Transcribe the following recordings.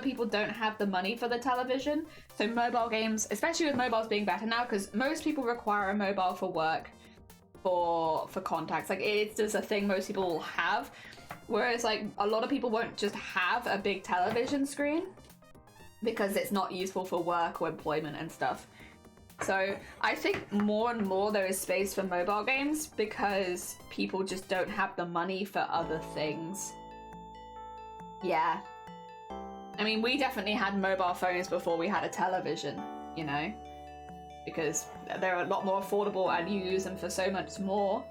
of people don't have the money for the television. So mobile games, especially with mobiles being better now, because most people require a mobile for work, for contacts. Like, it's just a thing most people will have. Whereas, like, a lot of people won't just have a big television screen because it's not useful for work or employment and stuff. So I think more and more there is space for mobile games because people just don't have the money for other things. Yeah. I mean, we definitely had mobile phones before we had a television, you know? Because they're a lot more affordable and you use them for so much more.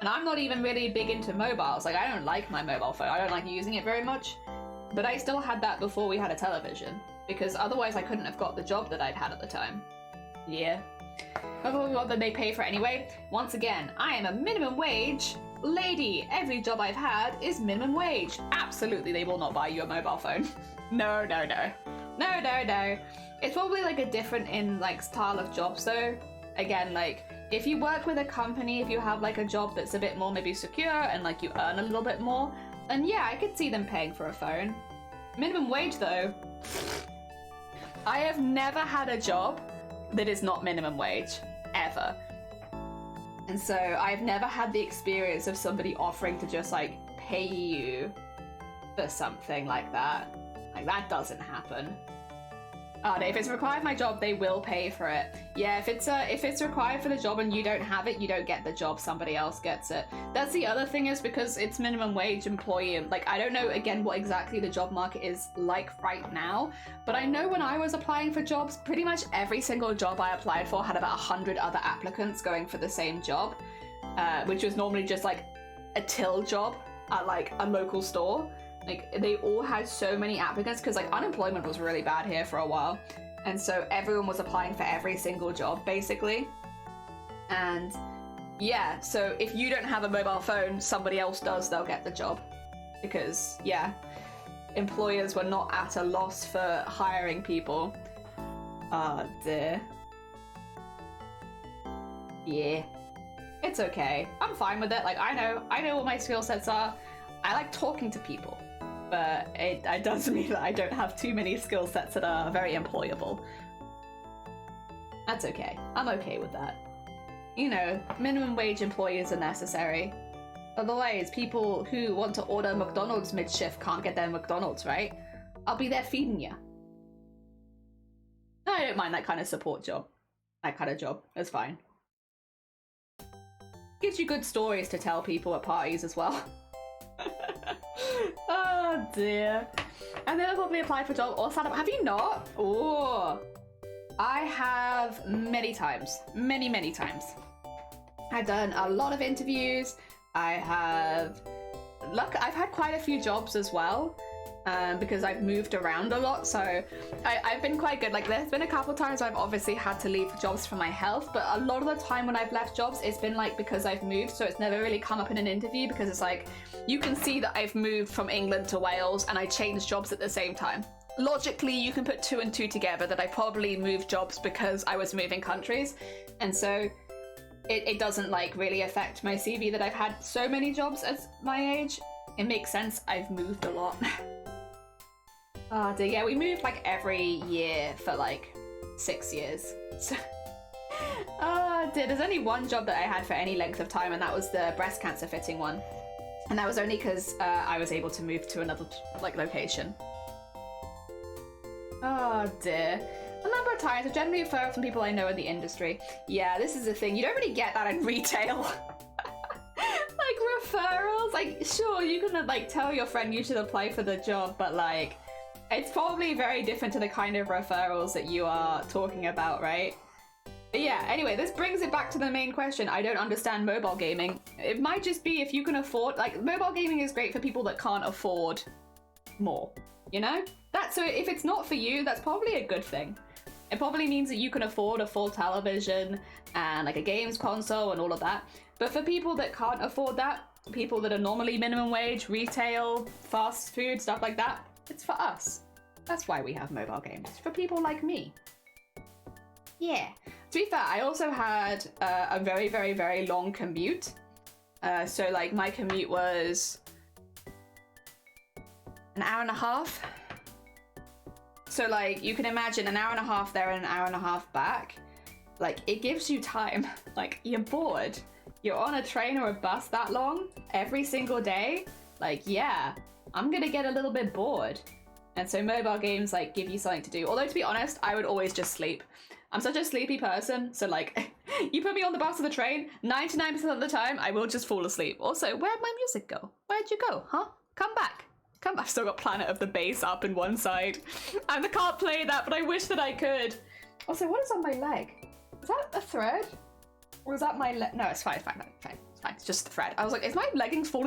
And I'm not even really big into mobiles. Like, I don't like my mobile phone. I don't like using it very much. But I still had that before we had a television. Because otherwise I couldn't have got the job that I'd had at the time. Yeah. Otherwise, what did they pay for anyway? Once again, I am a minimum wage lady. Every job I've had is minimum wage. Absolutely, they will not buy you a mobile phone. No, no, no. No, no, no. It's probably like a different in like style of jobs though. Again, like if you work with a company, if you have like a job that's a bit more maybe secure and like you earn a little bit more, then yeah, I could see them paying for a phone. Minimum wage though. I have never had a job that is not minimum wage, ever. And so I've never had the experience of somebody offering to just like pay you for something like that. Like that doesn't happen. If it's required for my job, they will pay for it. Yeah, if it's required for the job and you don't have it, you don't get the job, somebody else gets it. That's the other thing, is because it's minimum wage employee. Like, I don't know, again, what exactly the job market is like right now, but I know when I was applying for jobs, pretty much every single job I applied for had about 100 other applicants going for the same job, which was normally just like a till job at like a local store. Like, they all had so many applicants because like unemployment was really bad here for a while, and so everyone was applying for every single job basically. And yeah, so if you don't have a mobile phone, somebody else does, they'll get the job, because yeah, employers were not at a loss for hiring people. Oh dear. Yeah, it's okay, I'm fine with it. Like, I know what my skill sets are. I like talking to people, but it does mean that I don't have too many skill sets that are very employable. That's okay. I'm okay with that. You know, minimum wage employees are necessary. Otherwise, people who want to order McDonald's mid-shift can't get their McDonald's, right? I'll be there feeding you. I don't mind that kind of support job. That kind of job. It's fine. Gives you good stories to tell people at parties as well. Oh dear. I've never probably applied for a job or stand up. Have you not? Oh, I have many times. Many times. I've done a lot of interviews. I've had quite a few jobs as well, because I've moved around a lot, so I've been quite good. Like, there's been a couple times I've obviously had to leave jobs for my health, but a lot of the time when I've left jobs, it's been like because I've moved, so it's never really come up in an interview, because it's like, you can see that I've moved from England to Wales and I changed jobs at the same time. Logically, you can put 2 and 2 together that I probably moved jobs because I was moving countries, and so it doesn't like really affect my CV that I've had so many jobs at my age. It makes sense, I've moved a lot. Oh dear, yeah, we moved like every year for like 6 years. So, oh dear, there's only one job that I had for any length of time, and that was the breast cancer fitting one. And that was only because I was able to move to another like location. Oh dear. A number of times, I generally refer from people I know in the industry. Yeah, this is the thing, you don't really get that in retail. Like referrals, like sure, you can like tell your friend you should apply for the job, but like, it's probably very different to the kind of referrals that you are talking about, right? But yeah, anyway, this brings it back to the main question. I don't understand mobile gaming. It might just be if you can afford, like, mobile gaming is great for people that can't afford more, you know? So if it's not for you, that's probably a good thing. It probably means that you can afford a full television and like a games console and all of that. But for people that can't afford that, people that are normally minimum wage, retail, fast food, stuff like that, it's for us. That's why we have mobile games. It's for people like me. Yeah. To be fair, I also had a very long commute. So like my commute was an hour and a half. So like you can imagine an hour and a half there and an hour and a half back. Like it gives you time. Like you're bored. You're on a train or a bus that long every single day. Like yeah, I'm gonna get a little bit bored. And so mobile games like give you something to do. Although to be honest, I would always just sleep. I'm such a sleepy person, so like you put me on the bus or the train, 99% of the time I will just fall asleep. Also, where'd my music go? Where'd you go, huh? Come back. Come back. I've still got Planet of the Bass up in one side. And I can't play that, but I wish that I could. Also, what is on my leg? Is that a thread? Or is that my leg? No, it's fine, it's fine, it's fine. It's fine, it's just the thread. I was like, is my leggings falling apart?